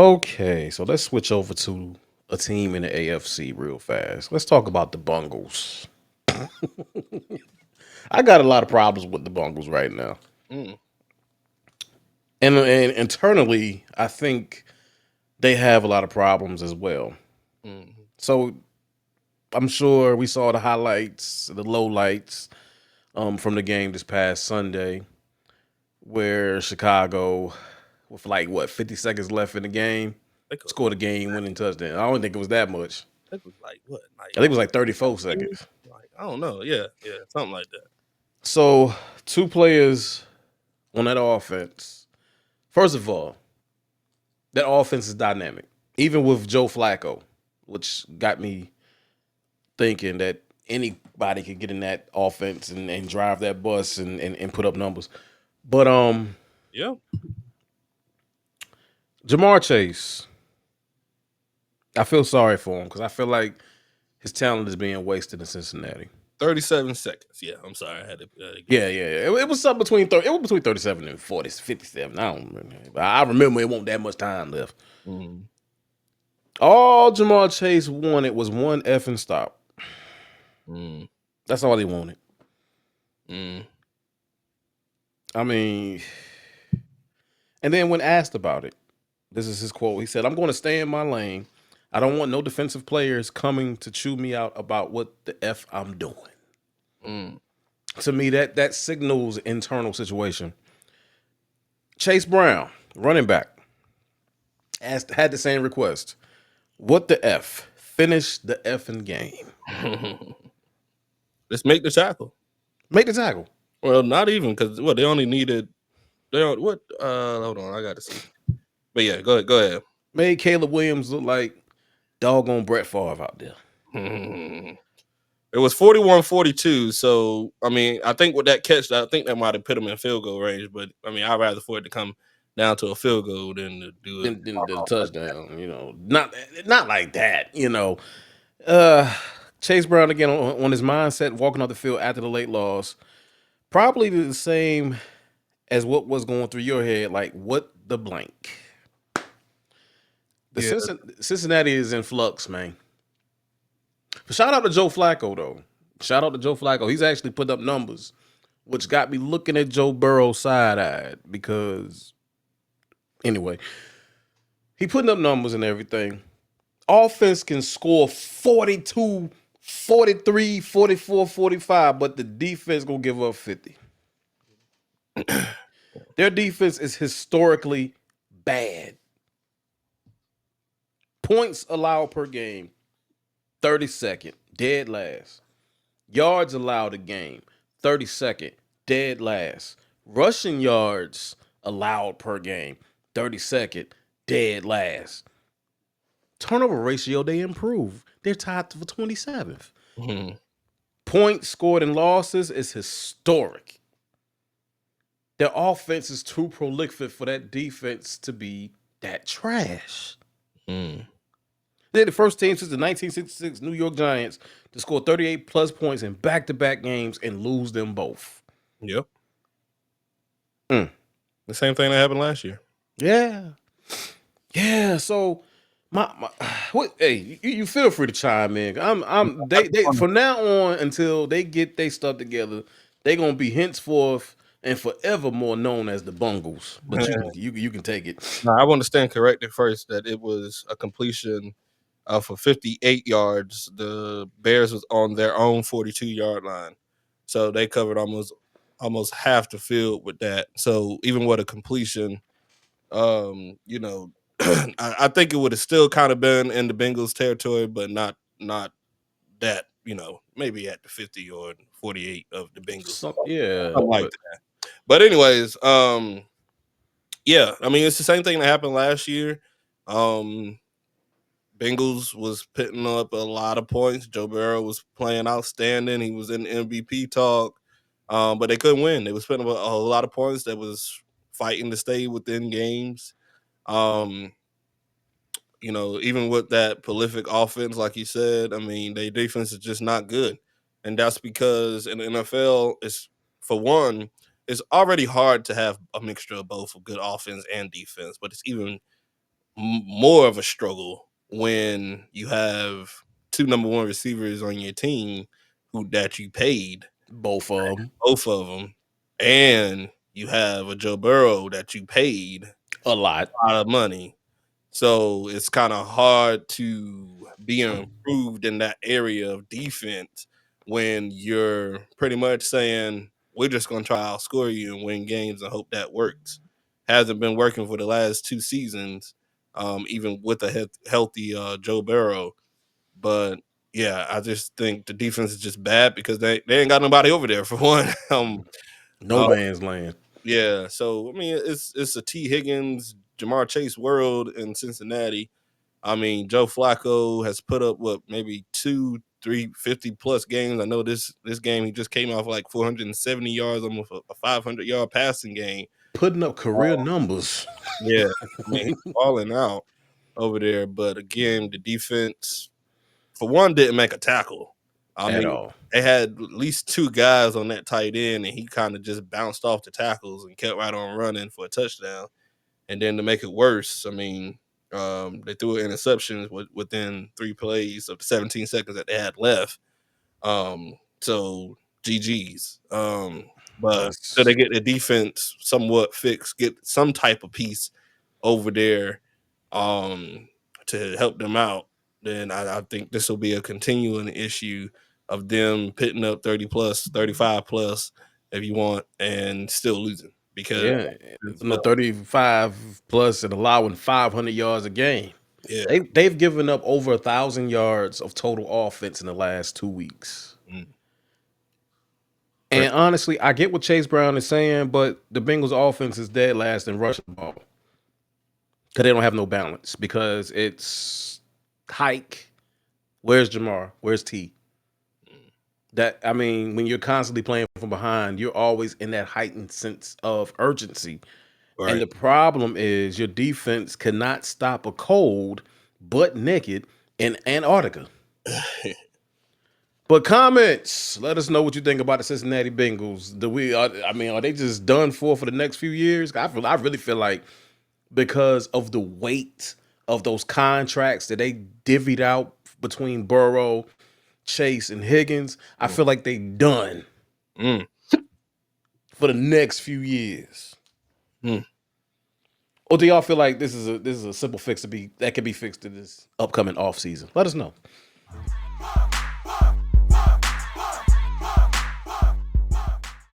Okay, so let's switch over to a team in the AFC real fast. Let's talk about the Bungles. I got a lot of problems with the Bungles right now. Mm. And internally, I think they have a lot of problems as well. Mm. So I'm sure we saw the highlights, the lowlights from the game this past Sunday, where Chicago, with like what 50 seconds left in the game, I think it scored was, a game-winning touchdown. I don't think it was that much. I think it was like what, like I think it was like 34 19? seconds. Like I don't know. Yeah, yeah, something like that. So two players on that offense. First of all, that offense is dynamic, even with Joe Flacco, which got me thinking that anybody could get in that offense and drive that bus and put up numbers. But Yeah, Jamar Chase, I feel sorry for him because I feel like his talent is being wasted in Cincinnati. 37 seconds. Yeah, I'm sorry, I had to get Yeah, yeah, yeah. It was something between 30, it was between 37 and 40, 57. I don't remember. But I remember it wasn't that much time left. that. Mm. All Jamar Chase wanted was one effing stop. Mm. That's all he wanted. Mm. I mean, and then when asked about it, this is his quote. He said, "I'm going to stay in my lane. I don't want no defensive players coming to chew me out about what the F I'm doing." Mm. To me, that signals internal situation. Chase Brown, running back, had the same request. What the F? Finish the effing game. Let's make the tackle. Make the tackle. Well, not even because they only needed. They don't what? Hold on, I got to see. But yeah, go ahead. Go ahead. Made Caleb Williams look like doggone Brett Favre out there. It was 41-42. So I mean, I think with that catch, I think that might have put him in field goal range. But I mean, I'd rather for it to come down to a field goal than to do it. Then the touchdown, not like that, Uh, Chase Brown again on his mindset, walking off the field after the late loss, probably the same as what was going through your head. Like, what the blank? The Yeah. Cincinnati is in flux, man. But shout out to Joe Flacco though. Shout out to Joe Flacco. He's actually put up numbers, which got me looking at Joe Burrow side-eyed because anyway, he putting up numbers and everything. Offense can score 42, 43, 44, 45, but the defense gonna give up 50. Their defense is historically bad. Points allowed per game, 32nd, dead last. Yards allowed a game, 32nd, dead last. Rushing yards allowed per game, 32nd, dead last. Turnover ratio, they improve. They're tied for 27th. Mhm. Points scored in losses is historic. Their offense is too prolific for that defense to be that trash. Mm. They're the first team since the 1966 New York Giants to score 38 plus points in back-to-back games and lose them both. Yep. Mm. The same thing that happened last year. Yeah. Yeah. So my what hey, you feel free to chime in. They from now on until they get their stuff together, they're gonna be henceforth and forevermore known as the Bungles. But you can take it. Now, I want to stand corrected first that it was a completion for 58 yards. The Bears was on their own 42-yard line, so they covered almost half the field with that. So even with a completion, you know, I think it would have still kind of been in the Bengals territory, but not that, maybe at the 50 or 48 of the Bengals, So, yeah, something like but that. But anyways, yeah, I mean it's the same thing that happened last year. Um, Bengals was putting up a lot of points. Joe Burrow was playing outstanding. He was in MVP talk, but they couldn't win. They was putting up a lot of points. That was fighting to stay within games. Um, even with that prolific offense, like you said, I mean, their defense is just not good. And that's because in the NFL, for one, it's already hard to have a mixture of both of good offense and defense, but it's even more of a struggle when you have two number one receivers on your team that you paid, Both of them. both of them, and you have a Joe Burrow that you paid A lot. a lot of money. So it's kind of hard to be improved in that area of defense when you're pretty much saying, we're just going to try to outscore you and win games and hope that works. Hasn't been working for the last 2 seasons, even with a healthy Joe Burrow. But yeah, I just think the defense is just bad because they ain't got nobody over there for one. No uh, man's land. yeah, so I mean, it's a T. Higgins, Jamar Chase world in Cincinnati. I mean, Joe Flacco has put up what maybe 2, 3, 50 plus games. I know this game he just came off like 470 yards, almost a 500-yard passing game. Putting up career numbers. Yeah, I mean he's balling out over there. But again, the defense for one didn't make a tackle. I At mean, all. they had at least 2 guys on that tight end, and he kind of just bounced off the tackles and kept right on running for a touchdown. And then to make it worse, I mean, they threw an interception within 3 plays of the 17 seconds that they had left. So GG's. But so they That's get the defense somewhat fixed, get some type of piece over there um, to help them out. Then I think this will be a continuing issue of them pitting up 30 plus, 35 plus, if you want, and still losing because yeah. it's, No 35 plus and allowing 500 yards a game. yeah. They've given up over 1,000 yards of total offense in the last 2 weeks. Mm. And honestly, I get what Chase Brown is saying, but the Bengals offense is dead last in rushing the ball. Because they don't have no balance. Because it's Hike. Where's Jamar? Where's T? That I mean, when you're constantly playing from behind, you're always in that heightened sense of urgency. And Right. the problem is your defense cannot stop a cold butt naked in Antarctica. But comments, let us know what you think about the Cincinnati Bengals. Are they just done for the next few years? I really feel like because of the weight of those contracts that they divvied out between Burrow, Chase, and Higgins, I feel like they done Mm. for the next few years. Mm. Or do y'all feel like this is a simple fix that can be fixed in this upcoming offseason? Let us know.